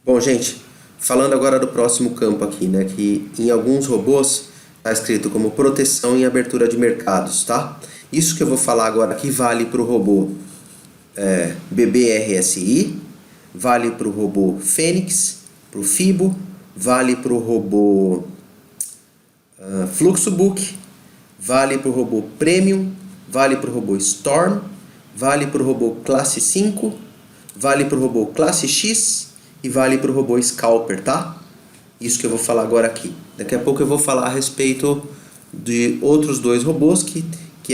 Bom, gente, falando agora do próximo campo aqui, né, que em alguns robôs está escrito como proteção e abertura de mercados, tá? Isso que eu vou falar agora aqui vale para o robô BBRSI, vale para o robô Fênix, para o Fibo, vale para o robô Fluxobook, vale para o robô Premium, vale para o robô Storm, vale para o robô Classe 5, vale para o robô Classe X e vale para o robô Scalper, tá? Isso que eu vou falar agora aqui. Daqui a pouco eu vou falar a respeito de outros dois robôs que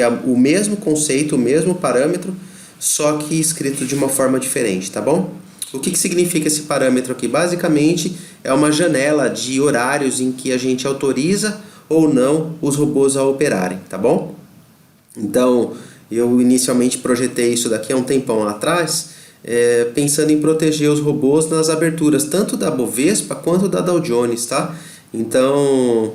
é o mesmo conceito, o mesmo parâmetro, só que escrito de uma forma diferente, tá bom? O que significa esse parâmetro aqui? Basicamente é uma janela de horários em que a gente autoriza ou não os robôs a operarem, tá bom? Então, eu inicialmente projetei isso daqui há um tempão atrás, pensando em proteger os robôs nas aberturas, tanto da Bovespa quanto da Dow Jones, tá? Então,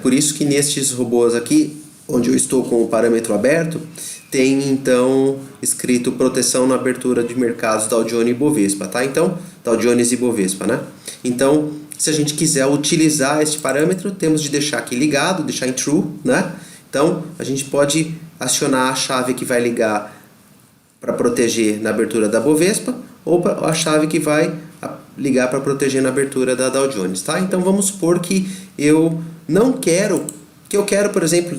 por isso que nestes robôs aqui, onde eu estou com o parâmetro aberto, tem então escrito proteção na abertura de mercados Dow Jones e Bovespa, tá? Então, Dow Jones e Bovespa, né? Então, se a gente quiser utilizar este parâmetro, temos de deixar aqui ligado, deixar em true, né? Então, a gente pode acionar a chave que vai ligar para proteger na abertura da Bovespa ou a chave que vai ligar para proteger na abertura da Dow Jones, tá? Então, vamos supor que eu não quero... que eu quero, por exemplo,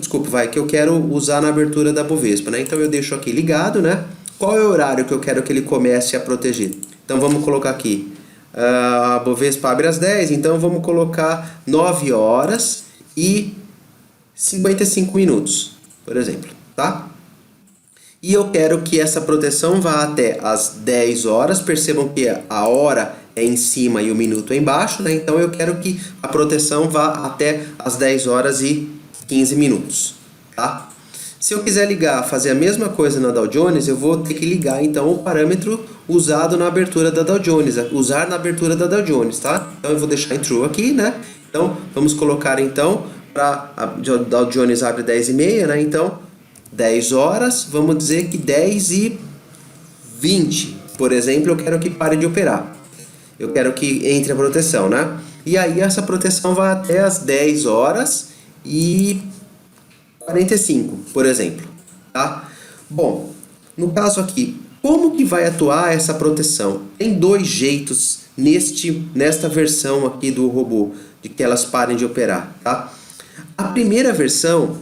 que eu quero usar na abertura da Bovespa, né? Então eu deixo aqui ligado, né? Qual é o horário que eu quero que ele comece a proteger? Então vamos colocar aqui, a Bovespa abre às 10, então vamos colocar 9 horas e 55 minutos, por exemplo, tá? E eu quero que essa proteção vá até as 10 horas, percebam que a hora é em cima e o minuto é embaixo, né? Então eu quero que a proteção vá até as 10 horas e 15 minutos, tá? Se eu quiser fazer a mesma coisa na Dow Jones, eu vou ter que ligar então o parâmetro usado na abertura da Dow Jones, usar na abertura da Dow Jones, tá? Então eu vou deixar em true aqui, né? Então vamos colocar então para a Dow Jones abre 10h30, né? Então 10 horas, vamos dizer que 10h20, por exemplo, eu quero que pare de operar. Eu quero que entre a proteção, né? E aí essa proteção vai até as 10 horas e 45, por exemplo, tá? Bom, no caso aqui, como que vai atuar essa proteção? Tem dois jeitos nesta versão aqui do robô, de que elas parem de operar, tá? A primeira versão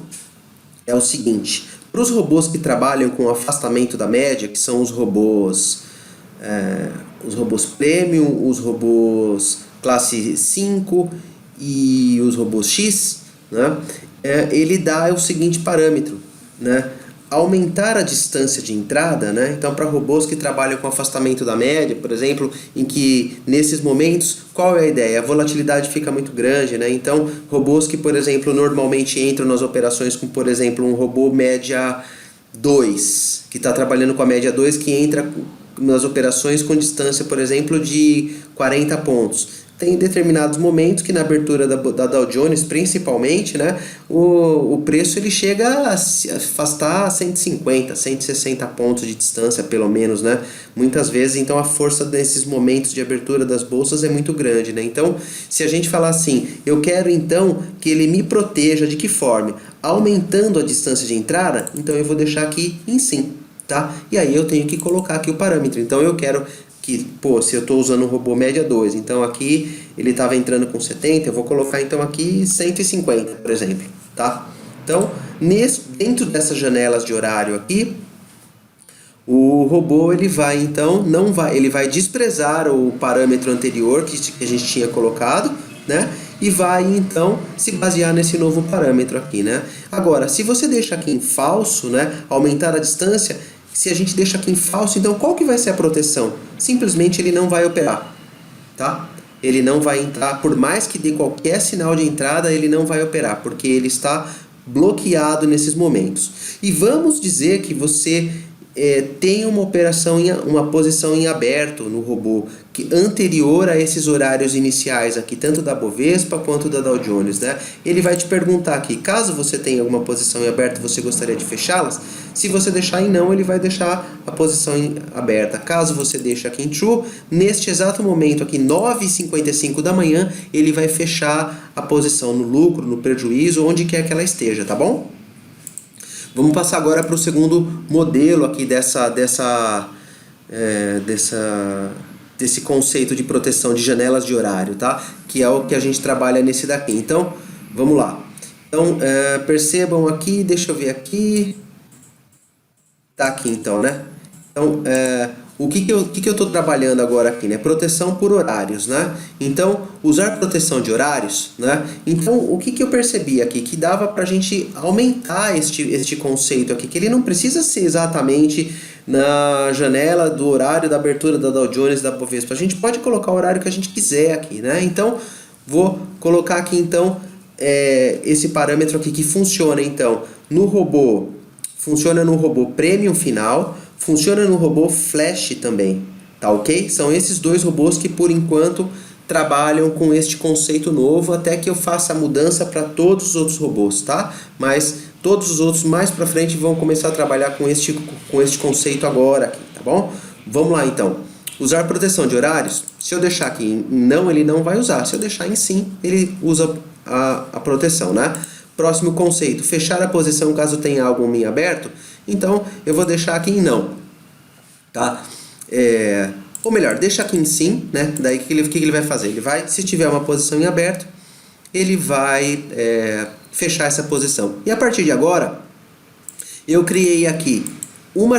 é o seguinte: para os robôs que trabalham com afastamento da média, que são os robôs Premium, os robôs Classe 5 e os robôs X, né? Ele dá o seguinte parâmetro, né? Aumentar a distância de entrada, né? Então, para robôs que trabalham com afastamento da média, por exemplo, em que nesses momentos, qual é a ideia? A volatilidade fica muito grande, né? Então, robôs que, por exemplo, normalmente entram nas operações com, por exemplo, um robô média 2, que está trabalhando com a média 2, que entra nas operações com distância, por exemplo, de 40 pontos. Tem determinados momentos que na abertura da Dow Jones, principalmente, né, o preço ele chega a se afastar 150, 160 pontos de distância, pelo menos, né? Muitas vezes, então, a força desses momentos de abertura das bolsas é muito grande, né? Então, se a gente falar assim, eu quero, então, que ele me proteja de que forma? Aumentando a distância de entrada, então eu vou deixar aqui em sim, tá? E aí eu tenho que colocar aqui o parâmetro. Então, eu quero que, se eu estou usando um robô média 2, então aqui ele estava entrando com 70, eu vou colocar então aqui 150, por exemplo, tá? Então, dentro dessas janelas de horário aqui, o robô ele vai então, ele vai desprezar o parâmetro anterior que a gente tinha colocado, né? E vai então se basear nesse novo parâmetro aqui, né? Agora, se você deixa aqui em falso, né, aumentar a distância, se a gente deixa aqui em falso, então qual que vai ser a proteção? Simplesmente ele não vai operar, tá? Ele não vai entrar, por mais que dê qualquer sinal de entrada, ele não vai operar, porque ele está bloqueado nesses momentos. E vamos dizer que você tem uma operação, uma posição em aberto no robô, que anterior a esses horários iniciais aqui, tanto da Bovespa quanto da Dow Jones, né? Ele vai te perguntar aqui, caso você tenha alguma posição em aberto e você gostaria de fechá-las, se você deixar em não, ele vai deixar a posição em aberta. Caso você deixe aqui em true, neste exato momento aqui, 9h55 da manhã, ele vai fechar a posição no lucro, no prejuízo, onde quer que ela esteja, tá bom? Vamos passar agora para o segundo modelo aqui desse conceito de proteção de janelas de horário, tá? Que é o que a gente trabalha nesse daqui. Então, vamos lá. Então, percebam aqui, deixa eu ver aqui. Tá aqui então, né? Então, o que eu estou trabalhando agora aqui, né? Proteção por horários, né? Então, usar proteção de horários, né? Então, o que eu percebi aqui? Que dava para a gente aumentar este conceito aqui, que ele não precisa ser exatamente na janela do horário da abertura da Dow Jones, da Bovespa. A gente pode colocar o horário que a gente quiser aqui, né? Então, vou colocar aqui então esse parâmetro aqui que funciona então no robô, funciona no robô Premium final, funciona no robô Flash também, tá ok? São esses dois robôs que por enquanto trabalham com este conceito novo, até que eu faça a mudança para todos os outros robôs, tá? Mas todos os outros mais para frente vão começar a trabalhar com este conceito agora aqui, tá bom? Vamos lá então. Usar proteção de horários, se eu deixar aqui em não, ele não vai usar. Se eu deixar em sim, ele usa a proteção, né? Próximo conceito, fechar a posição caso tenha algo em aberto. Então, eu vou deixar aqui em não, tá? Ou melhor, deixa aqui em sim, né? Daí o que ele vai fazer? Ele vai, se tiver uma posição em aberto, ele vai fechar essa posição. E a partir de agora, eu criei aqui uma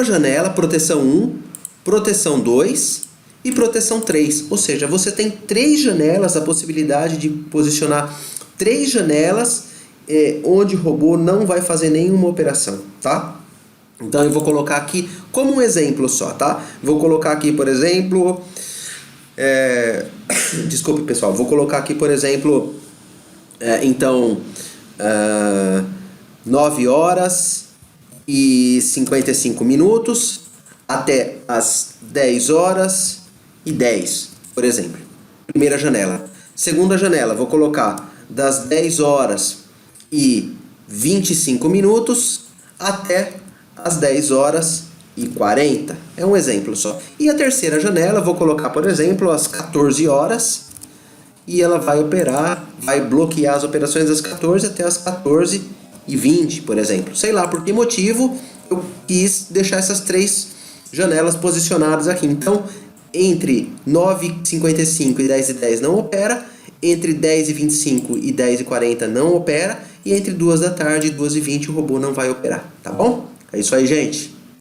janela, proteção 1, proteção 2 e proteção 3. Ou seja, você tem 3 janelas, a possibilidade de posicionar 3 janelas onde o robô não vai fazer nenhuma operação, tá? Então eu vou colocar aqui como um exemplo só, tá? Vou colocar aqui, por exemplo... Desculpe, pessoal. Vou colocar aqui, por exemplo... então... 9h55 até as 10h10, por exemplo. Primeira janela. Segunda janela, vou colocar das 10h25 até as 10h40. É um exemplo só. E a terceira janela, vou colocar, por exemplo, às 14h. E ela vai operar, vai bloquear as operações das 14 até as 14h20, por exemplo. Sei lá por que motivo eu quis deixar essas 3 janelas posicionadas aqui. Então, entre 9h55 e 10h10 não opera, entre 10h25 e 10h40 não opera, e entre 2 da tarde e 2h20 o robô não vai operar, tá bom? É isso aí, gente.